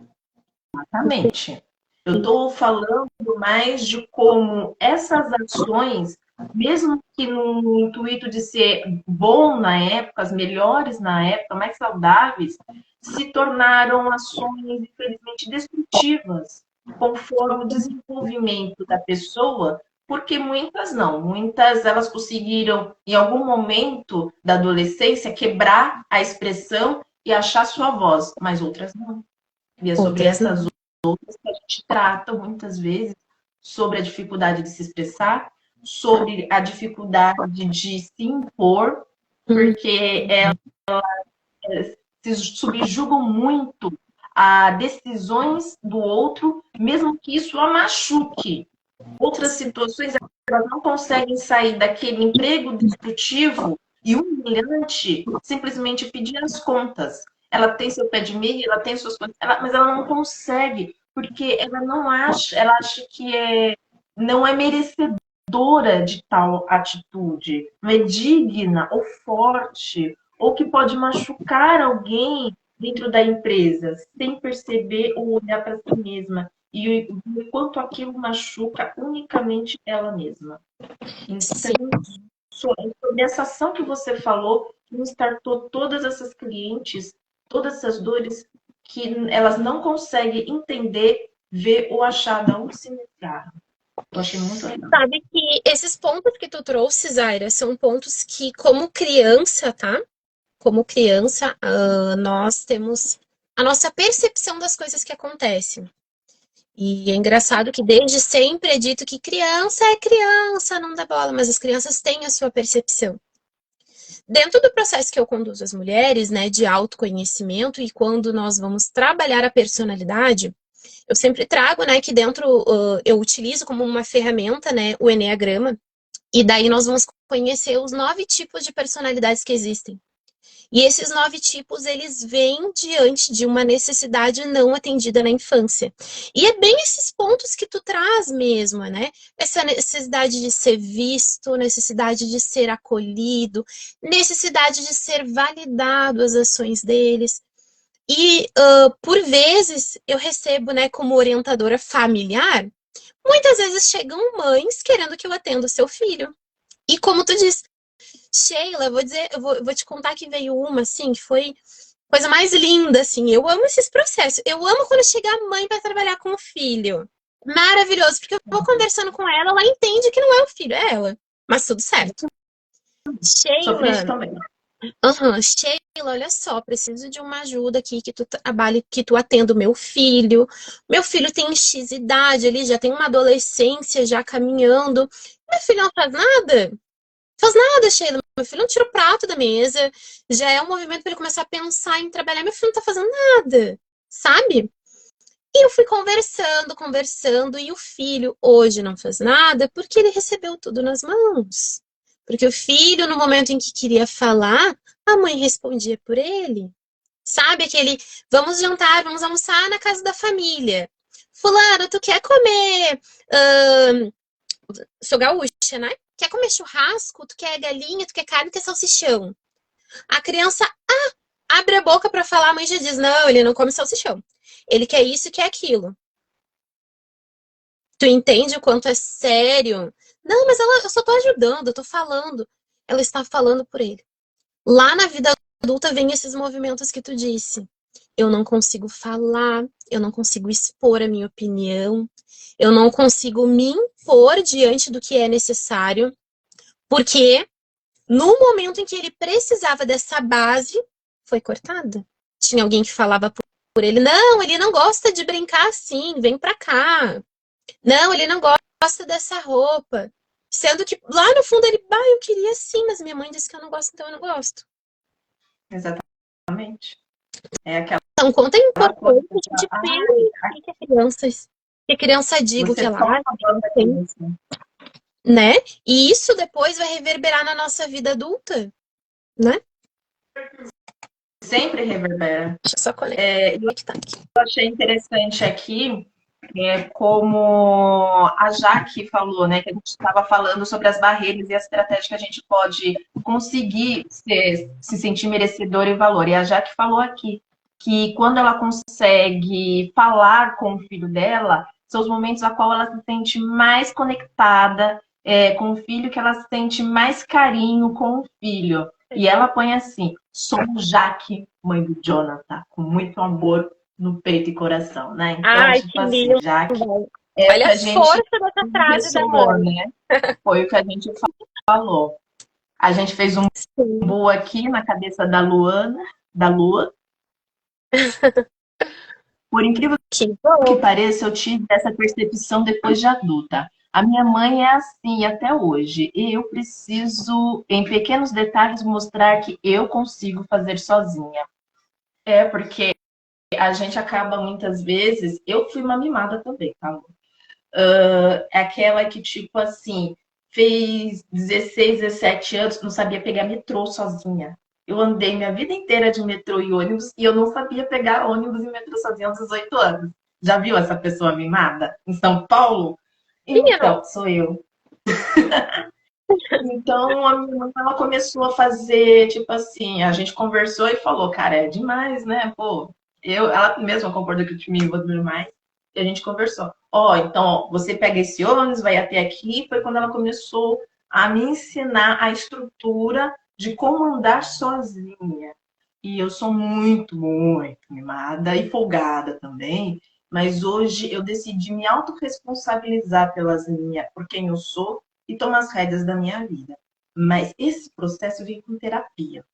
Exatamente. Eu estou falando mais de como essas ações, mesmo que no intuito de ser bom na época, as melhores na época, mais saudáveis, se tornaram ações, infelizmente, destrutivas, conforme o desenvolvimento da pessoa, porque muitas não. Muitas elas conseguiram, em algum momento da adolescência, quebrar a expressão e achar sua voz, mas outras não. E é sobre essas outras que a gente trata muitas vezes, sobre a dificuldade de se expressar, sobre a dificuldade de se impor, porque elas se subjugam muito a decisões do outro, mesmo que isso a machuque. Outras situações, elas não conseguem sair daquele emprego destrutivo e humilhante, simplesmente pedir as contas. Ela tem seu pé de meia, ela tem suas coisas, mas ela não consegue, porque ela não acha, ela acha que não é merecedora de tal atitude, não é digna ou forte, ou que pode machucar alguém dentro da empresa, sem perceber ou olhar para si mesma. E o quanto aquilo machuca unicamente ela mesma. Então, sobre essa ação que você falou, que me startou todas essas clientes, todas essas dores, que elas não conseguem entender, ver ou achar de onde se iniciaram. Eu achei muito legal. Sabe que esses pontos que tu trouxe, Zaira, são pontos que, como criança, tá? Como criança, nós temos a nossa percepção das coisas que acontecem. E é engraçado que desde sempre é dito que criança é criança, não dá bola, mas as crianças têm a sua percepção. Dentro do processo que eu conduzo as mulheres, né, de autoconhecimento, e quando nós vamos trabalhar a personalidade, eu sempre trago, né, que dentro eu utilizo como uma ferramenta, né, o Eneagrama, e daí nós vamos conhecer os 9 tipos de personalidades que existem. E esses 9 tipos, eles vêm diante de uma necessidade não atendida na infância. E é bem esses pontos que tu traz mesmo, né? Essa necessidade de ser visto, necessidade de ser acolhido, necessidade de ser validado as ações deles. E, por vezes, eu recebo, né, como orientadora familiar, muitas vezes chegam mães querendo que eu atenda o seu filho. E como tu disse, Sheila, eu vou te contar que veio uma, assim, que foi coisa mais linda, assim. Eu amo esses processos. Eu amo quando chega a mãe para trabalhar com o filho. Maravilhoso, porque eu vou conversando com ela, ela entende que não é o filho, é ela. Mas tudo certo. Sheila, Sheila, olha só, preciso de uma ajuda aqui, que tu trabalhe, que tu atenda o meu filho. Meu filho tem X idade, ele já tem uma adolescência já caminhando. Meu filho não faz nada? Faz nada, Sheila. Meu filho não tira o prato da mesa. Já é um movimento para ele começar a pensar em trabalhar. Meu filho não tá fazendo nada, sabe? E eu fui conversando, e o filho hoje não fez nada porque ele recebeu tudo nas mãos. Porque o filho, no momento em que queria falar, a mãe respondia por ele. Sabe aquele, vamos jantar, vamos almoçar na casa da família. Fulano, tu quer comer? Sou gaúcha, né? Quer comer churrasco? Tu quer galinha? Tu quer carne? Tu quer salsichão? A criança abre a boca pra falar, a mãe já diz: não, ele não come salsichão. Ele quer isso e quer aquilo. Tu entende o quanto é sério? Não, mas eu só tô ajudando, eu tô falando. Ela está falando por ele. Lá na vida adulta vem esses movimentos que tu disse. Eu não consigo falar, eu não consigo expor a minha opinião, eu não consigo me impor diante do que é necessário, porque no momento em que ele precisava dessa base, foi cortada. Tinha alguém que falava por ele: não, ele não gosta de brincar assim, vem pra cá. Não, ele não gosta dessa roupa. Sendo que lá no fundo ele, eu queria sim, mas minha mãe disse que eu não gosto, então eu não gosto. Exatamente. É aquela Então, quanto é importante a coisa. gente ver que a criança diga o que Você ela só acha, falando tem, isso. né? E isso depois vai reverberar na nossa vida adulta, né? Sempre reverbera. Deixa eu só conectar aqui. Eu achei interessante aqui como a Jaque falou, né, que a gente estava falando sobre as barreiras e as estratégias que a gente pode conseguir se sentir merecedor e valor. E a Jaque falou aqui que quando ela consegue falar com o filho dela, são os momentos a qual ela se sente mais conectada com o filho, que ela sente mais carinho com o filho. E ela põe assim: sou Jaque, mãe do Jonathan, com muito amor no peito e coração, né? Então, Ai, tipo que assim, lindo! já que é o Olha que a a gente força dessa frase da ressoou, mãe. né? Foi o que a gente falou. A gente fez um Sim. bu aqui na cabeça da Luana, da Lua. Por incrível Que que bom. pareça, eu tive essa percepção depois de adulta. A minha mãe é assim até hoje. E eu preciso, em pequenos detalhes, mostrar que eu consigo fazer sozinha. É porque a gente acaba muitas vezes. Eu fui uma mimada também, tá? É aquela que, tipo assim, fez 16, 17 anos, não sabia pegar metrô sozinha. Eu andei minha vida inteira de metrô e ônibus e eu não sabia pegar ônibus e metrô sozinha aos 18 anos. Já viu essa pessoa mimada em São Paulo? Minha não. Então, sou eu. Então, a minha mãe, ela começou a fazer, tipo assim, a gente conversou e falou, cara, é demais, né? Pô, ela mesma concordou que eu me envolvi demais. E a gente conversou. Então, você pega esse ônibus, vai até aqui. Foi quando ela começou a me ensinar a estrutura de como andar sozinha. E eu sou muito, muito mimada e folgada também. Mas hoje eu decidi me autorresponsabilizar por quem eu sou e tomar as rédeas da minha vida. Mas esse processo veio com terapia.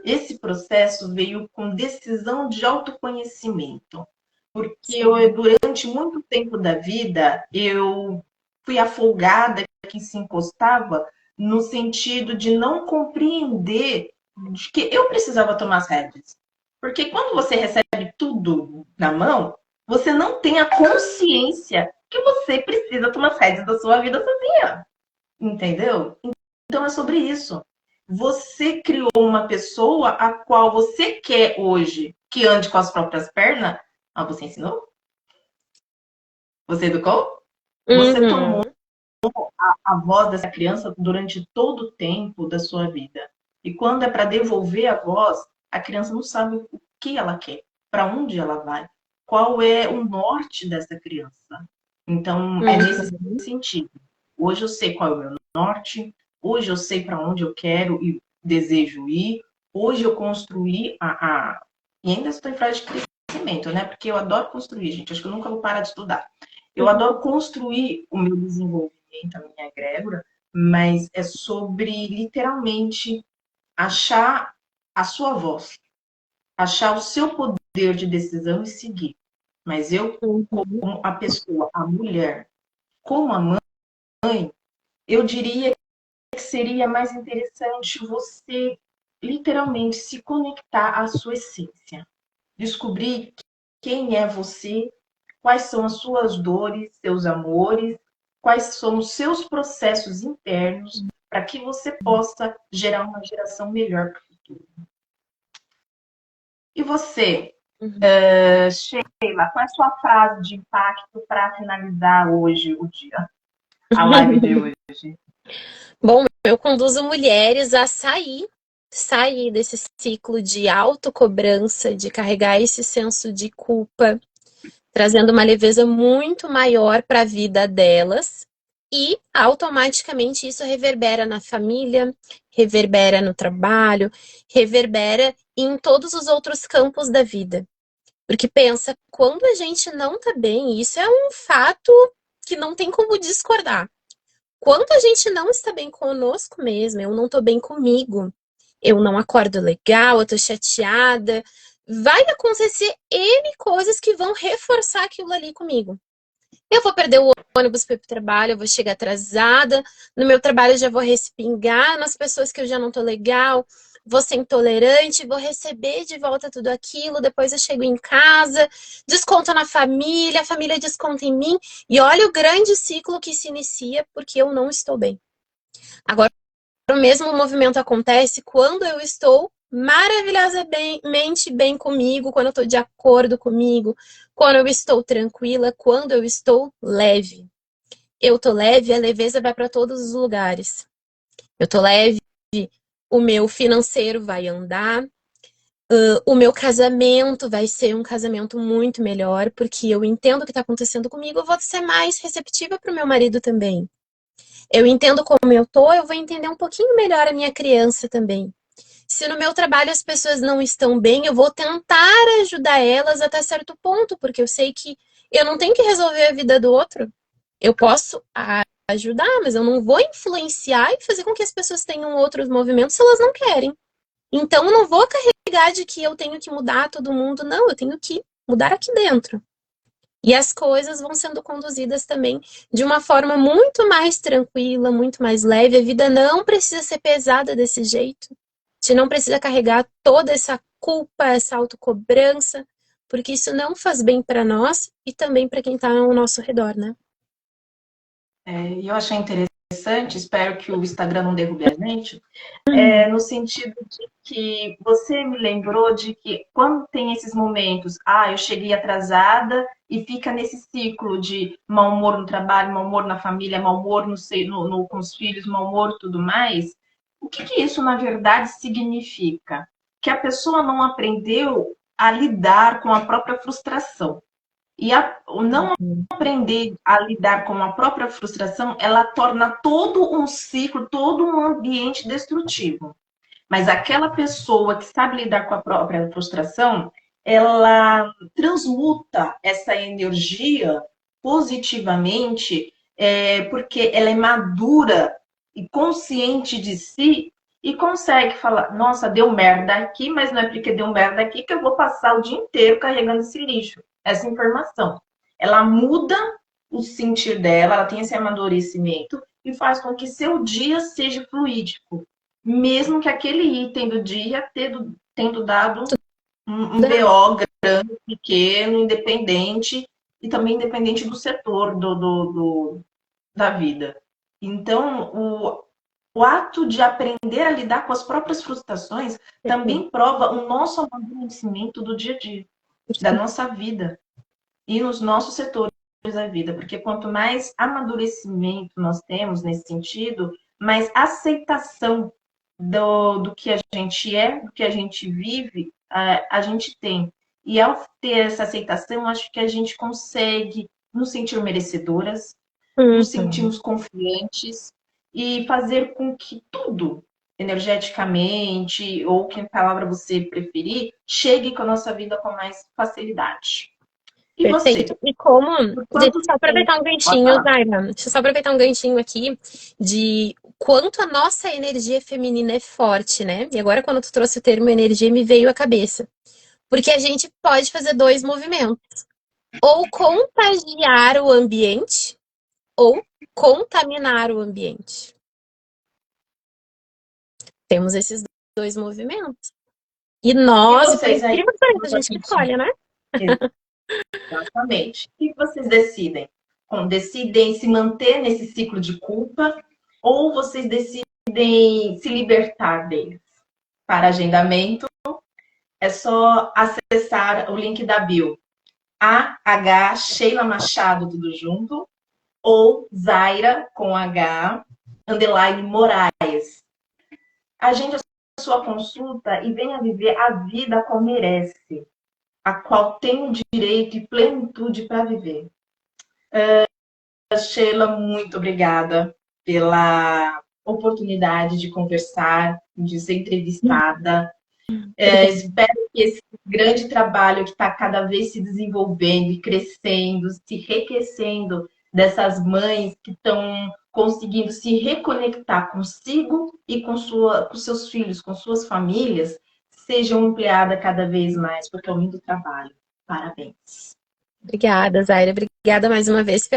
Esse processo veio com decisão de autoconhecimento. Porque durante muito tempo da vida, eu fui a folgada que se encostava no sentido de não compreender de que eu precisava tomar as rédeas. Porque quando você recebe tudo na mão, você não tem a consciência que você precisa tomar as rédeas da sua vida sozinha. Entendeu? Então é sobre isso. Você criou uma pessoa a qual você quer hoje que ande com as próprias pernas. Você ensinou? Você educou? Você tomou Uhum. a voz dessa criança durante todo o tempo da sua vida. E quando é para devolver a voz, a criança não sabe o que ela quer, para onde ela vai, qual é o norte dessa criança. Então, é nesse Uhum. sentido. Hoje eu sei qual é o meu norte, hoje eu sei para onde eu quero e desejo ir, hoje eu construí e ainda estou em fase de crescimento, né? Porque eu adoro construir, gente. Acho que eu nunca vou parar de estudar. Eu adoro construir o meu desenvolvimento, a minha egrégora, mas é sobre literalmente achar a sua voz, achar o seu poder de decisão e seguir. Mas eu, Uhum. como a pessoa, a mulher, como a mãe, eu diria que seria mais interessante você literalmente se conectar à sua essência, descobrir quem é você, quais são as suas dores, seus amores, quais são os seus processos internos, para que você possa gerar uma geração melhor para o futuro. E você, Uhum. Sheila, qual é a sua frase de impacto para finalizar hoje o dia, a live de hoje? Bom, eu conduzo mulheres a sair desse ciclo de autocobrança, de carregar esse senso de culpa, trazendo uma leveza muito maior para a vida delas. E automaticamente isso reverbera na família, reverbera no trabalho, reverbera em todos os outros campos da vida. Porque pensa, quando a gente não tá bem, isso é um fato que não tem como discordar. Quando a gente não está bem conosco mesmo, eu não tô bem comigo, eu não acordo legal, eu tô chateada, vai acontecer N coisas que vão reforçar aquilo ali comigo. Eu vou perder o ônibus para ir pro trabalho, eu vou chegar atrasada, no meu trabalho eu já vou respingar nas pessoas que eu já não tô legal, vou ser intolerante, vou receber de volta tudo aquilo, depois eu chego em casa, desconto na família, a família desconta em mim, e olha o grande ciclo que se inicia porque eu não estou bem. Agora, o mesmo movimento acontece quando eu estou maravilhosamente bem comigo, quando eu estou de acordo comigo, quando eu estou tranquila, quando eu estou leve. Eu tô leve, a leveza vai para todos os lugares. Eu tô leve, o meu financeiro vai andar, o meu casamento vai ser um casamento muito melhor, porque eu entendo o que está acontecendo comigo, eu vou ser mais receptiva para o meu marido também. Eu entendo como eu tô, eu vou entender um pouquinho melhor a minha criança também. Se no meu trabalho as pessoas não estão bem, eu vou tentar ajudar elas até certo ponto, porque eu sei que eu não tenho que resolver a vida do outro. Eu posso ajudar, mas eu não vou influenciar e fazer com que as pessoas tenham outros movimentos se elas não querem. Então eu não vou carregar de que eu tenho que mudar todo mundo, não, eu tenho que mudar aqui dentro. E as coisas vão sendo conduzidas também de uma forma muito mais tranquila, muito mais leve. A vida não precisa ser pesada desse jeito. A gente não precisa carregar toda essa culpa, essa autocobrança, porque isso não faz bem para nós e também para quem está ao nosso redor, né? E eu achei interessante, espero que o Instagram não derrube a gente, no sentido de que você me lembrou de que quando tem esses momentos, eu cheguei atrasada e fica nesse ciclo de mau humor no trabalho, mau humor na família, mau humor com os filhos, mau humor e tudo mais, o que isso na verdade significa? Que a pessoa não aprendeu a lidar com a própria frustração. E o não aprender a lidar com a própria frustração, ela torna todo um ciclo, todo um ambiente destrutivo. Mas aquela pessoa que sabe lidar com a própria frustração, ela transmuta essa energia positivamente, porque ela é madura e consciente de si e consegue falar: nossa, deu merda aqui, mas não é porque deu merda aqui que eu vou passar o dia inteiro carregando esse lixo, essa informação. Ela muda o sentir dela, ela tem esse amadurecimento e faz com que seu dia seja fluídico, mesmo que aquele item do dia tendo dado um BO grande, pequeno, independente, e também independente do setor da vida. Então, o ato de aprender a lidar com as próprias frustrações também prova o nosso amadurecimento do dia a dia, da nossa vida e nos nossos setores da vida, porque quanto mais amadurecimento nós temos nesse sentido, mais aceitação do que a gente é, do que a gente vive, a gente tem. E ao ter essa aceitação, acho que a gente consegue nos sentir merecedoras, nos sentirmos confiantes e fazer com que tudo, energeticamente, ou que palavra você preferir, chegue com a nossa vida com mais facilidade. E Perfeito. você? E como. Deixa eu só Tempo? aproveitar um ganchinho, Zaira. Deixa eu só aproveitar um ganchinho aqui de quanto a nossa energia feminina é forte, né? E agora, quando tu trouxe o termo energia, me veio à cabeça. Porque a gente pode fazer dois movimentos: ou contagiar o ambiente, ou contaminar o ambiente. Temos esses dois movimentos. E nós, por vocês aí? incrível que pareça, a gente escolhe, né? Exatamente. O que vocês decidem? Decidem se manter nesse ciclo de culpa ou vocês decidem se libertar dele? Para agendamento, é só acessar o link da bio. AH Sheila Machado, tudo junto, ou Zaira, com H, underline Moraes. Agende a sua consulta e venha viver a vida como merece, a qual tem o direito e plenitude para viver. Sheila, muito obrigada pela oportunidade de conversar, de ser entrevistada. Espero que esse grande trabalho que está cada vez se desenvolvendo e crescendo, se enriquecendo dessas mães que estão conseguindo se reconectar consigo e com seus filhos, com suas famílias, sejam ampliadas cada vez mais, porque é um lindo trabalho. Parabéns. Obrigada, Zaira. Obrigada mais uma vez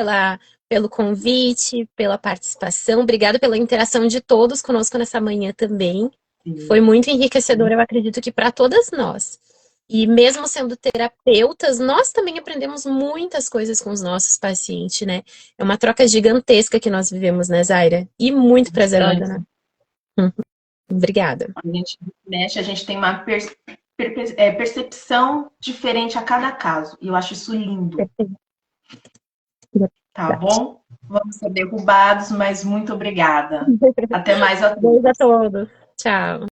pelo convite, pela participação. Obrigada pela interação de todos conosco nessa manhã também. Sim. Foi muito enriquecedor, eu acredito que para todas nós. E mesmo sendo terapeutas, nós também aprendemos muitas coisas com os nossos pacientes, né? É uma troca gigantesca que nós vivemos, né, Zaira? E muito prazerosa, né? Obrigada. A gente mexe, a gente tem uma percepção diferente a cada caso. E eu acho isso lindo. Tá bom? Vamos ser derrubados, mas muito obrigada. Até mais a todos. Beijo a todos. Tchau.